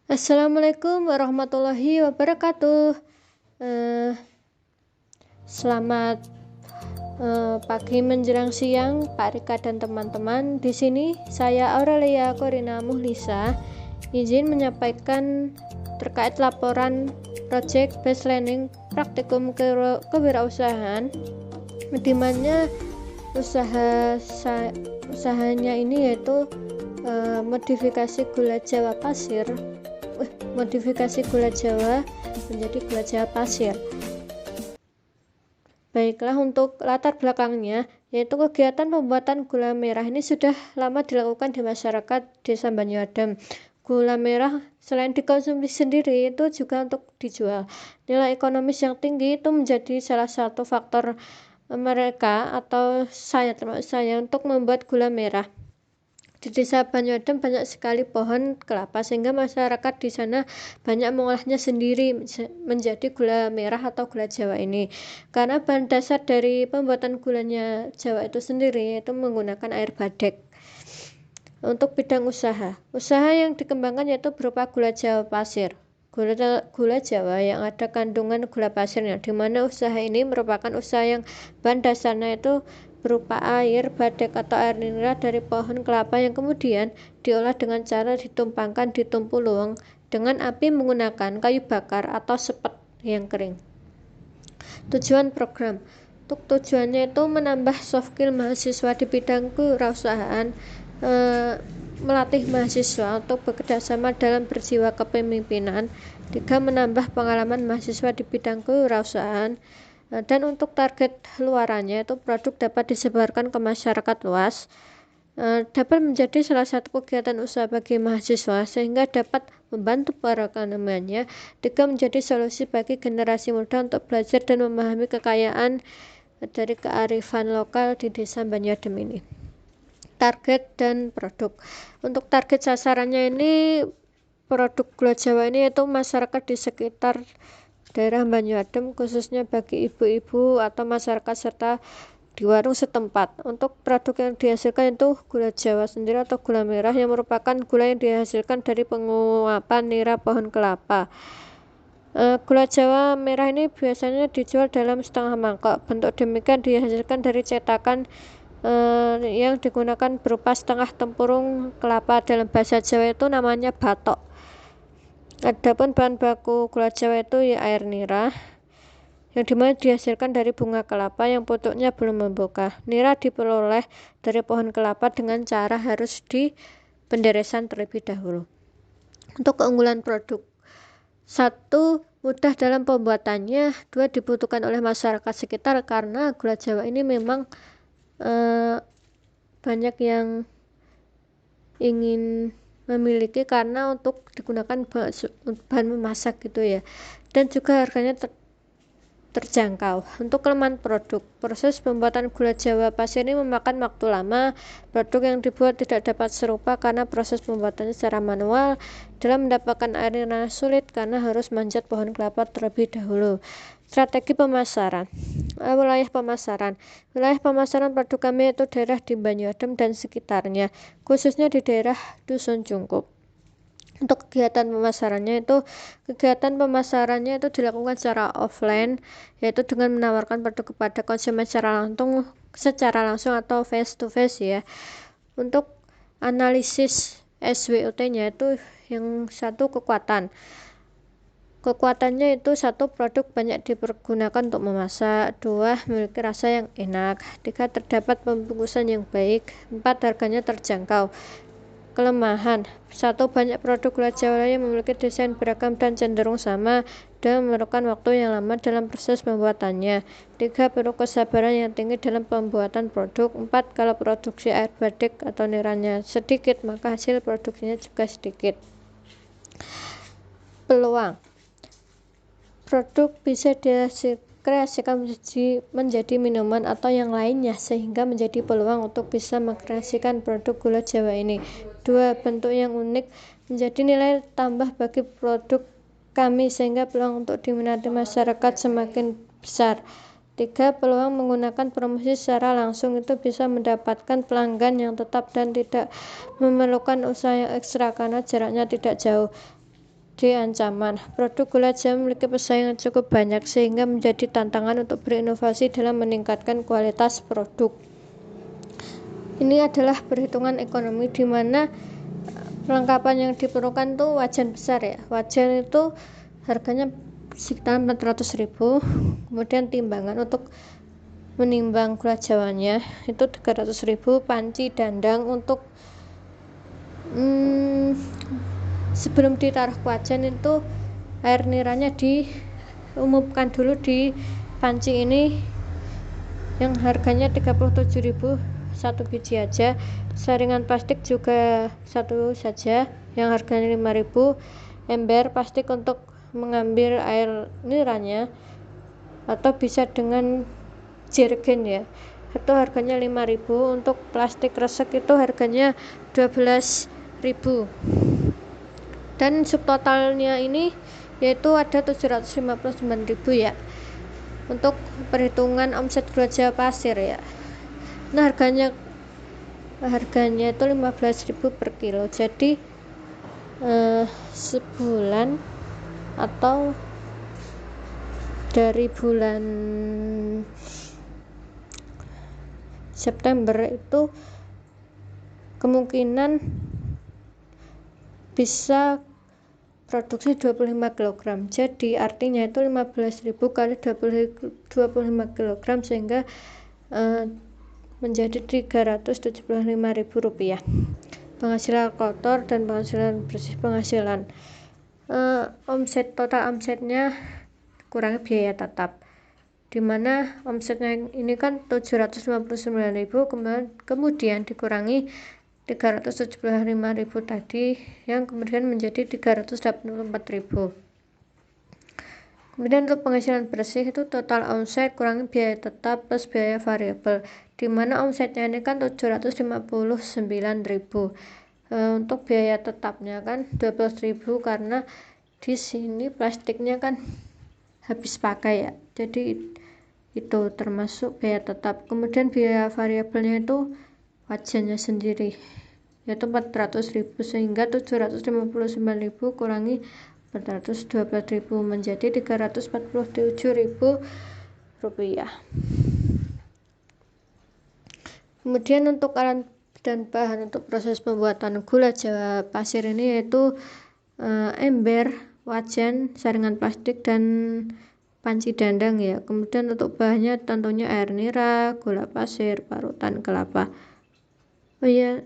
Assalamualaikum warahmatullahi wabarakatuh. Eh, Selamat pagi menjelang siang, Pak Rika dan teman-teman. Di sini saya Aurelia Korina Muhlisa izin menyampaikan terkait laporan Project Based Learning Praktikum Kewirausahaan, di mana usahanya ini yaitu modifikasi gula Jawa pasir modifikasi gula Jawa menjadi gula Jawa pasir. Baiklah, untuk latar belakangnya, yaitu kegiatan pembuatan gula merah ini sudah lama dilakukan di masyarakat Desa Banyuadem. Gula merah selain dikonsumsi sendiri itu juga untuk dijual. Nilai ekonomis yang tinggi itu menjadi salah satu faktor mereka atau termasuk saya untuk membuat gula merah. Di Desa Banyuadem banyak sekali pohon kelapa sehingga masyarakat di sana banyak mengolahnya sendiri menjadi gula merah atau gula Jawa ini. Karena bahan dasar dari pembuatan gulanya Jawa itu sendiri yaitu menggunakan air badek. Untuk bidang usaha yang dikembangkan yaitu berupa gula Jawa pasir. Gula Jawa yang ada kandungan gula pasirnya, di mana usaha ini merupakan usaha yang bahan dasarnya itu berupa air badek atau air nira dari pohon kelapa yang kemudian diolah dengan cara ditumpangkan di tempurung dengan api menggunakan kayu bakar atau sepet yang kering. Tujuan program untuk tujuannya itu menambah soft skill mahasiswa di bidang kewirausahaan, melatih mahasiswa untuk bekerjasama dalam berjiwa kepemimpinan, 3. menambah pengalaman mahasiswa di bidang kewirausahaan, dan untuk target luarannya itu produk dapat disebarkan ke masyarakat luas, dapat menjadi salah satu kegiatan usaha bagi mahasiswa sehingga dapat membantu perekonomiannya, 3. menjadi solusi bagi generasi muda untuk belajar dan memahami kekayaan dari kearifan lokal di Desa Banyuadem ini. Target dan produk. Untuk target sasarannya ini produk gula Jawa ini yaitu masyarakat di sekitar daerah Banyuadem, khususnya bagi ibu-ibu atau masyarakat serta di warung setempat. Untuk produk yang dihasilkan itu gula Jawa sendiri atau gula merah yang merupakan gula yang dihasilkan dari penguapan nira pohon kelapa. Gula Jawa merah ini biasanya dijual dalam setengah mangkok. Bentuk demikian dihasilkan dari cetakan yang digunakan berupa setengah tempurung kelapa. Dalam bahasa Jawa itu namanya batok. Adapun bahan baku gula Jawa itu ya air nira, yang dimana dihasilkan dari bunga kelapa yang pucuknya belum membuka. Nira diperoleh dari pohon kelapa dengan cara harus di penderesan terlebih dahulu. Untuk keunggulan produk, 1. mudah dalam pembuatannya, 2. dibutuhkan oleh masyarakat sekitar karena gula Jawa ini memang banyak yang ingin memiliki karena untuk digunakan bahan memasak gitu ya, dan juga harganya terjangkau. Untuk kelemahan produk, proses pembuatan gula Jawa pasir ini memakan waktu lama. Produk yang dibuat tidak dapat serupa karena proses pembuatannya secara manual. Dalam mendapatkan air nira sulit karena harus manjat pohon kelapa terlebih dahulu. Strategi pemasaran. Wilayah pemasaran produk kami yaitu daerah di Banyuadem dan sekitarnya, khususnya di daerah Dusun Cungkup. Untuk kegiatan pemasarannya itu dilakukan secara offline, yaitu dengan menawarkan produk kepada konsumen secara langsung atau face to face ya. Untuk analisis SWOT-nya itu yang satu kekuatannya itu 1. produk banyak dipergunakan untuk memasak, 2. memiliki rasa yang enak, 3. terdapat pembungkusan yang baik, 4. harganya terjangkau. Kelemahan, 1. banyak produk gula Jawa yang memiliki desain beragam dan cenderung sama dan memerlukan waktu yang lama dalam proses pembuatannya, 3. perlu kesabaran yang tinggi dalam pembuatan produk, 4. kalau produksi air badek atau niranya sedikit maka hasil produksinya juga sedikit. Peluang, produk bisa dikreasikan menjadi minuman atau yang lainnya sehingga menjadi peluang untuk bisa mengkreasikan produk gula Jawa ini. 2. bentuk yang unik menjadi nilai tambah bagi produk kami sehingga peluang untuk diminati masyarakat semakin besar. 3. peluang menggunakan promosi secara langsung itu bisa mendapatkan pelanggan yang tetap dan tidak memerlukan usaha yang ekstra karena jaraknya tidak jauh. di ancaman. Produk gula Jawa memiliki pesaing yang cukup banyak sehingga menjadi tantangan untuk berinovasi dalam meningkatkan kualitas produk. Ini adalah perhitungan ekonomi di mana perlengkapan yang diperlukan tuh wajan besar ya. Wajan itu harganya sekitar 400.000, kemudian timbangan untuk menimbang gula Jawanya itu 300.000, panci dandang untuk sebelum ditaruh ke wajan itu air niranya diumumkan dulu di panci ini yang harganya 37.000 satu biji aja. Saringan plastik juga satu saja yang harganya 5.000. Ember plastik untuk mengambil air niranya atau bisa dengan jerigen ya, itu harganya 5.000. Untuk plastik resek itu harganya 12.000. Dan subtotalnya ini yaitu ada 759.000 ya untuk perhitungan omset gula Jawa pasir ya. Nah harganya itu 15.000 per kilo, jadi sebulan atau dari bulan September itu kemungkinan bisa produksi 25 kg. Jadi artinya itu 15.000 kali 25 kg sehingga menjadi 375.000 rupiah. Penghasilan kotor dan penghasilan bersih. Penghasilan total omsetnya kurangi biaya tetap, dimana omsetnya ini kan 759.000, kemudian dikurangi 375.000 tadi yang kemudian menjadi 384.000. Kemudian untuk penghasilan bersih itu total omset kurangi biaya tetap plus biaya variabel, dimana omsetnya ini kan 759.000. Untuk biaya tetapnya kan 12.000 karena di sini plastiknya kan habis pakai ya, jadi itu termasuk biaya tetap. Kemudian biaya variabelnya itu wajannya sendiri yaitu 400.000 sehingga 759.000 kurangi 412.000 menjadi 347.000 rupiah. Kemudian untuk alat dan bahan untuk proses pembuatan gula Jawa pasir ini yaitu ember, wajan, saringan plastik, dan panci dandang ya. Kemudian untuk bahannya tentunya air nira, gula pasir, parutan kelapa. Oh iya,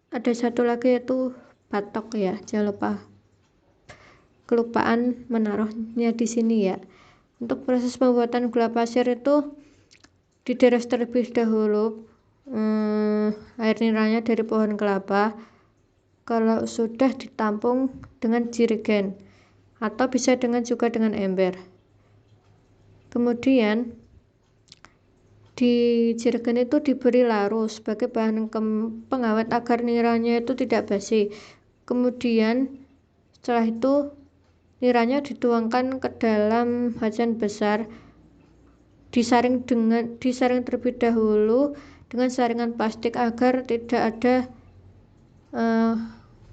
ada satu lagi yaitu batok ya, jangan lupa, kelupaan menaruhnya di sini ya. Untuk proses pembuatan gula pasir itu dideres terlebih dahulu air niranya dari pohon kelapa. Kalau sudah ditampung dengan jerigen atau bisa juga dengan ember. Kemudian di jerigen itu diberi larut sebagai bahan pengawet agar niranya itu tidak basi. Kemudian setelah itu niranya dituangkan ke dalam wajan besar, disaring terlebih dahulu dengan saringan plastik agar tidak ada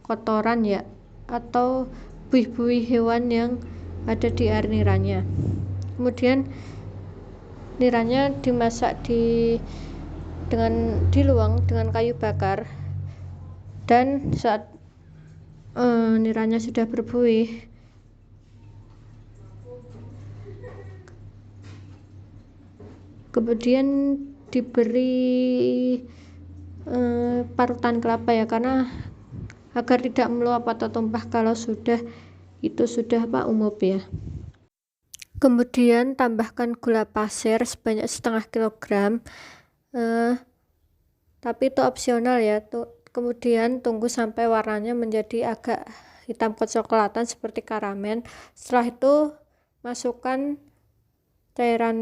kotoran ya atau buih-buih hewan yang ada di air niranya. Kemudian niranya dimasak diluang dengan kayu bakar, dan saat niranya sudah berbuih kemudian diberi parutan kelapa ya, karena agar tidak meluap atau tumpah kalau sudah umum ya. Kemudian tambahkan gula pasir sebanyak setengah kilogram, tapi itu opsional ya. Kemudian tunggu sampai warnanya menjadi agak hitam kecoklatan seperti karamen. Setelah itu masukkan cairan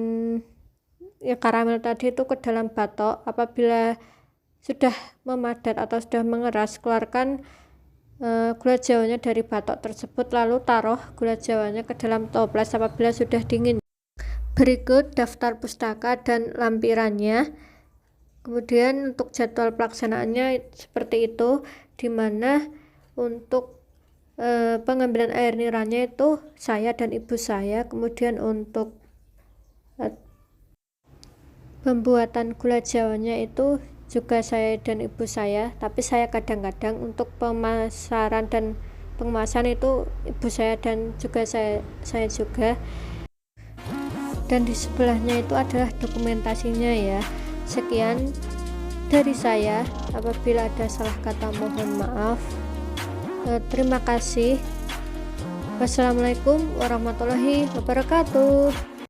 karamel tadi itu ke dalam batok. Apabila sudah memadat atau sudah mengeras, keluarkan gula Jawanya dari batok tersebut, lalu taruh gula Jawanya ke dalam toples apabila sudah dingin. Berikut daftar pustaka dan lampirannya. Kemudian untuk jadwal pelaksanaannya seperti itu, dimana untuk pengambilan air niranya itu saya dan ibu saya, kemudian untuk pembuatan gula jawanya itu juga saya dan ibu saya, tapi saya kadang-kadang untuk pemasaran dan pengemasan itu ibu saya dan juga saya juga. Dan di sebelahnya itu adalah dokumentasinya ya. Sekian dari saya, apabila ada salah kata mohon maaf. Terima kasih. Wassalamualaikum warahmatullahi wabarakatuh.